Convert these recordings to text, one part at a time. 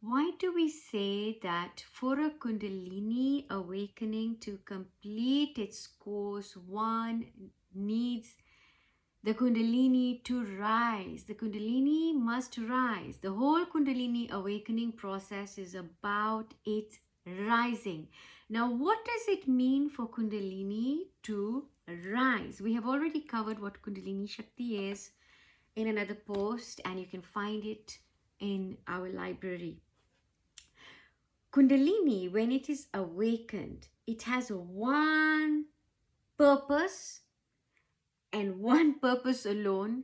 Why do we say that for a Kundalini awakening to complete its course, one needs the Kundalini to rise? The Kundalini must rise. The whole Kundalini awakening process is about its rising. Now, what does it mean for Kundalini to rise? We have already covered what Kundalini Shakti is in another post, and you can find it in our library. Kundalini, when it is awakened, it has one purpose and one purpose alone: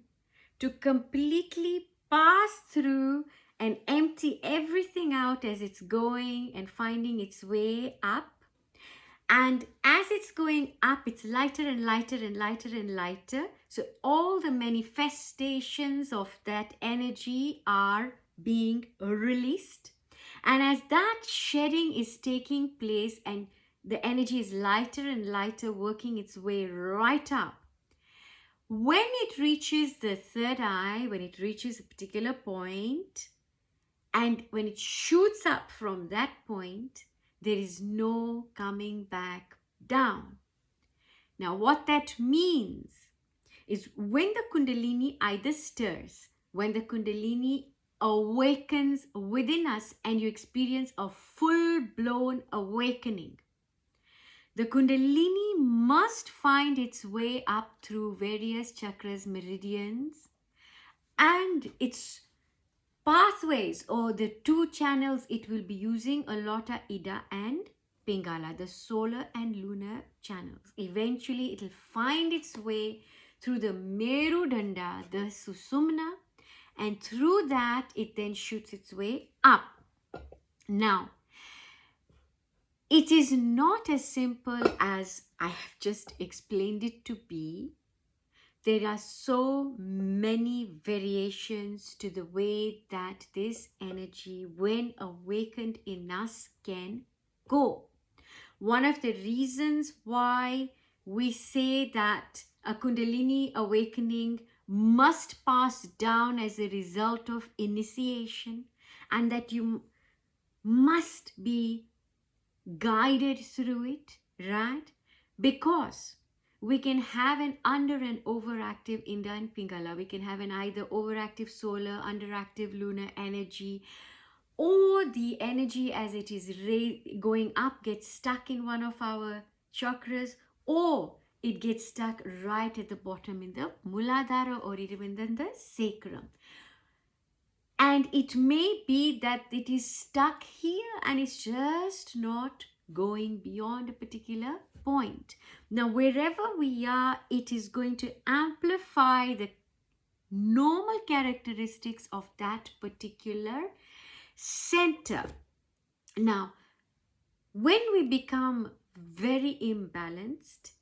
to completely pass through and empty everything out as it's going and finding its way up. And as it's going up, it's lighter and lighter and lighter and lighter. So all the manifestations of that energy are being released. And as that shedding is taking place and the energy is lighter and lighter, working its way right up, when it reaches the third eye, when it reaches a particular point, and when it shoots up from that point, there is no coming back down. Now, what that means is when the Kundalini either stirs, when the Kundalini awakens within us and you experience a full-blown awakening, the Kundalini must find its way up through various chakras, meridians, and its pathways, or the two channels it will be using a lot are Ida and Pingala, the solar and lunar channels. Eventually, it will find its way through the Merudanda, the Susumna, and through that, it then shoots its way up. Now, it is not as simple as I have just explained it to be. There are so many variations to the way that this energy, when awakened in us, can go. One of the reasons why we say that a Kundalini awakening must pass down as a result of initiation, and that you must be guided through it, right? Because we can have an under and overactive Ida and Pingala. We can have an either overactive solar, underactive lunar energy, or the energy as it is going up gets stuck in one of our chakras, or it gets stuck right at the bottom in the Muladhara or even in the sacrum. And it may be that it is stuck here and it's just not going beyond a particular point. Now, wherever we are, it is going to amplify the normal characteristics of that particular center. Now, when we become very imbalanced,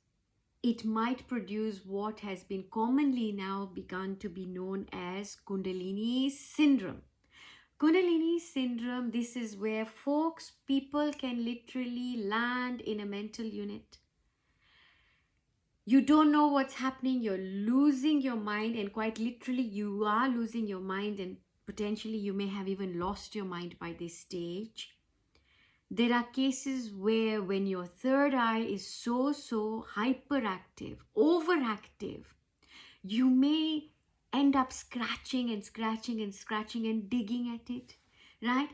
it might produce what has been commonly now begun to be known as Kundalini syndrome. Kundalini syndrome, this is where people can literally land in a mental unit. You don't know what's happening, you're losing your mind, and quite literally you are losing your mind, and potentially you may have even lost your mind by this stage. There are cases where when your third eye is so hyperactive, overactive, you may end up scratching and scratching and scratching and digging at it, right?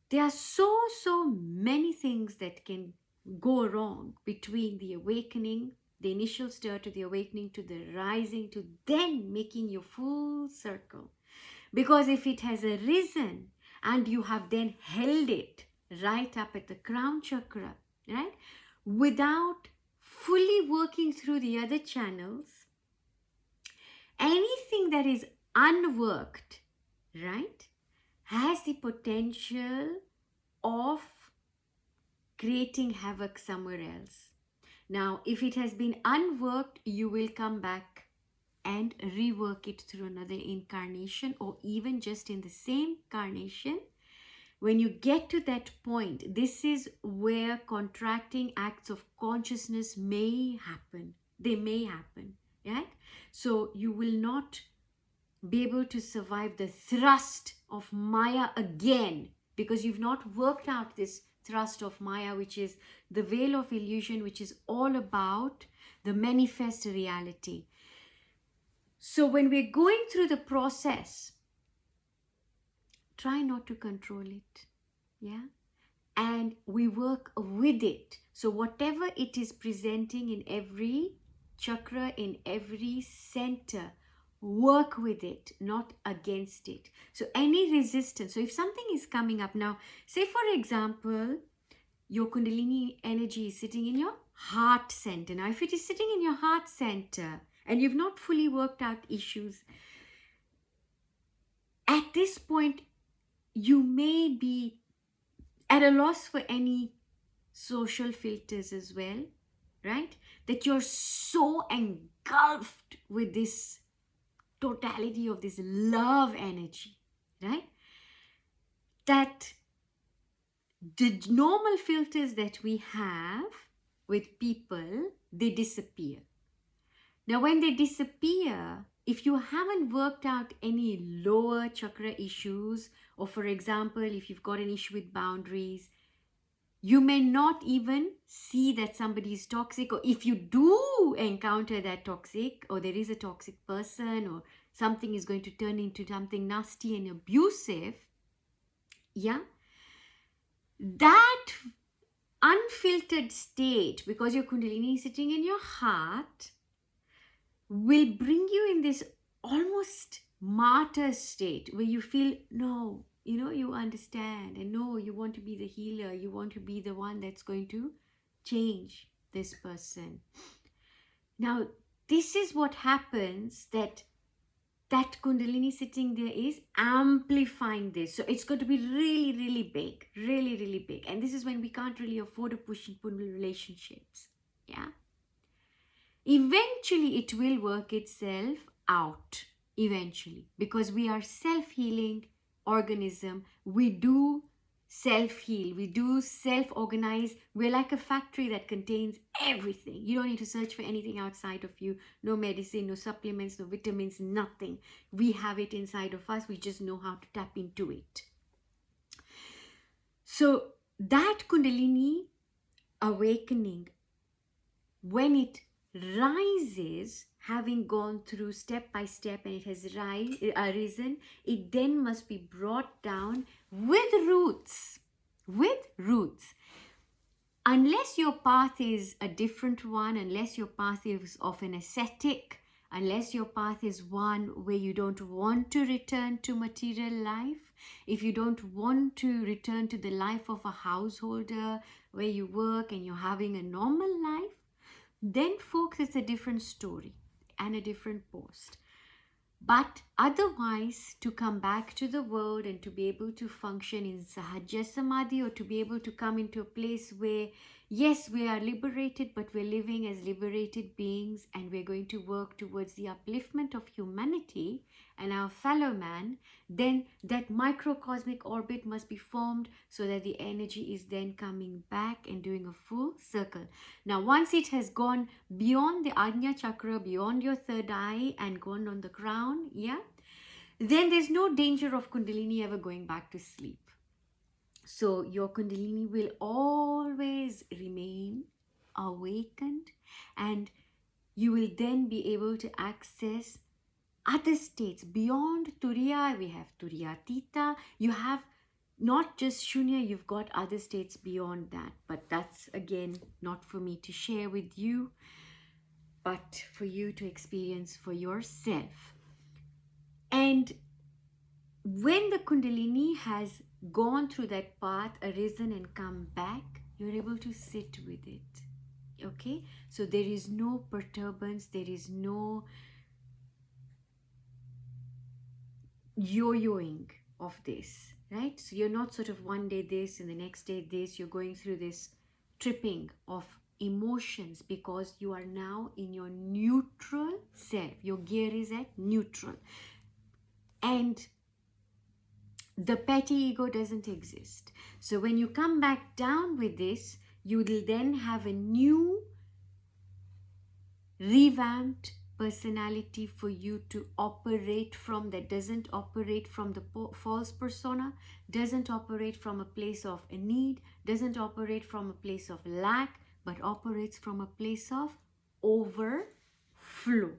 There are so many things that can go wrong between the awakening, the initial stir, to the awakening, to the rising, to then making your full circle. Because if it has arisen and you have then held it right up at the crown chakra, right, without fully working through the other channels, anything that is unworked, right, has the potential of creating havoc somewhere else. Now, if it has been unworked, you will come back and rework it through another incarnation, or even just in the same incarnation. When you get to that point, this is where contracting acts of consciousness may happen. They may happen, right? So you will not be able to survive the thrust of Maya again because you've not worked out this thrust of Maya, which is the veil of illusion, which is all about the manifest reality. So when we're going through the process, try not to control it. Yeah. And we work with it. So whatever it is presenting in every chakra, in every center, work with it, not against it. So any resistance, so if something is coming up now, say for example, your Kundalini energy is sitting in your heart center. Now if it is sitting in your heart center and you've not fully worked out issues, at this point you may be at a loss for any social filters as well, right? That you're so engulfed with this totality of this love energy, right? That the normal filters that we have with people, they disappear. Now, when they disappear, if you haven't worked out any lower chakra issues, or for example, if you've got an issue with boundaries, you may not even see that somebody is toxic, or if you do encounter that toxic, or there is a toxic person, or something is going to turn into something nasty and abusive, yeah, that unfiltered state, because your Kundalini is sitting in your heart, will bring you in this almost martyr state where you feel, no, you understand, and no, you want to be the healer, you want to be the one that's going to change this person. Now, this is what happens, that Kundalini sitting there is amplifying this. So it's going to be really, really big, really, really big. And this is when we can't really afford to push and pull relationships. Yeah. Eventually, it will work itself out. Eventually, because we are self-healing organism. We do self-heal. We do self-organize. We're like a factory that contains everything. You don't need to search for anything outside of you. No medicine, no supplements, no vitamins, nothing. We have it inside of us. We just know how to tap into it. So that Kundalini awakening, when it rises, having gone through step by step, and it has arisen, it then must be brought down with roots. Unless your path is a different one, unless your path is of an ascetic, unless your path is one where you don't want to return to material life, if you don't want to return to the life of a householder where you work and you're having a normal life, then folks, it's a different story and a different post. But otherwise, to come back to the world and to be able to function in Sahaja Samadhi, or to be able to come into a place where, yes, we are liberated, but we're living as liberated beings, and we're going to work towards the upliftment of humanity and our fellow man, then that microcosmic orbit must be formed so that the energy is then coming back and doing a full circle. Now, once it has gone beyond the Ajna chakra, beyond your third eye, and gone on the crown, yeah, then there's no danger of Kundalini ever going back to sleep. So your Kundalini will always remain awakened, and you will then be able to access other states beyond Turiya. We have Turiyatita. You have not just Shunya, you've got other states beyond that. But that's, again, not for me to share with you, but for you to experience for yourself. And when the Kundalini has gone through that path, arisen and come back, you're able to sit with it. Okay? So there is no perturbance, there is no yo-yoing of this, right? So you're not sort of one day this and the next day this. You're going through this tripping of emotions because you are now in your neutral self. Your gear is at neutral. And the petty ego doesn't exist. So when you come back down with this, you will then have a new revamped personality for you to operate from, that doesn't operate from the false persona, doesn't operate from a place of a need, doesn't operate from a place of lack, but operates from a place of overflow.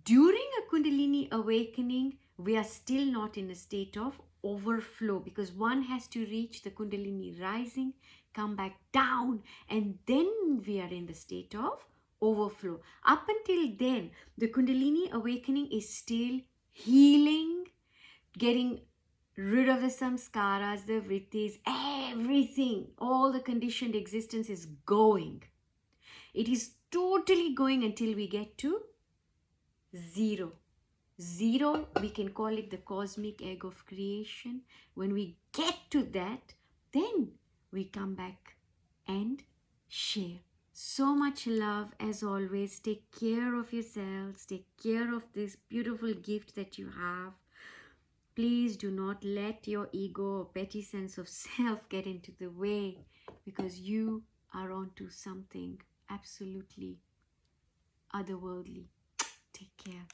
During a Kundalini awakening, we are still not in a state of overflow, because one has to reach the Kundalini rising, come back down, and then we are in the state of overflow. Up until then, the Kundalini awakening is still healing, getting rid of the samskaras, the vrittis, everything. All the conditioned existence is going. It is totally going until we get to zero. Zero, we can call it the cosmic egg of creation. When we get to that, then we come back and share. So much love as always. Take care of yourselves. Take care of this beautiful gift that you have. Please do not let your ego or petty sense of self get into the way, because you are onto something absolutely otherworldly. Take care.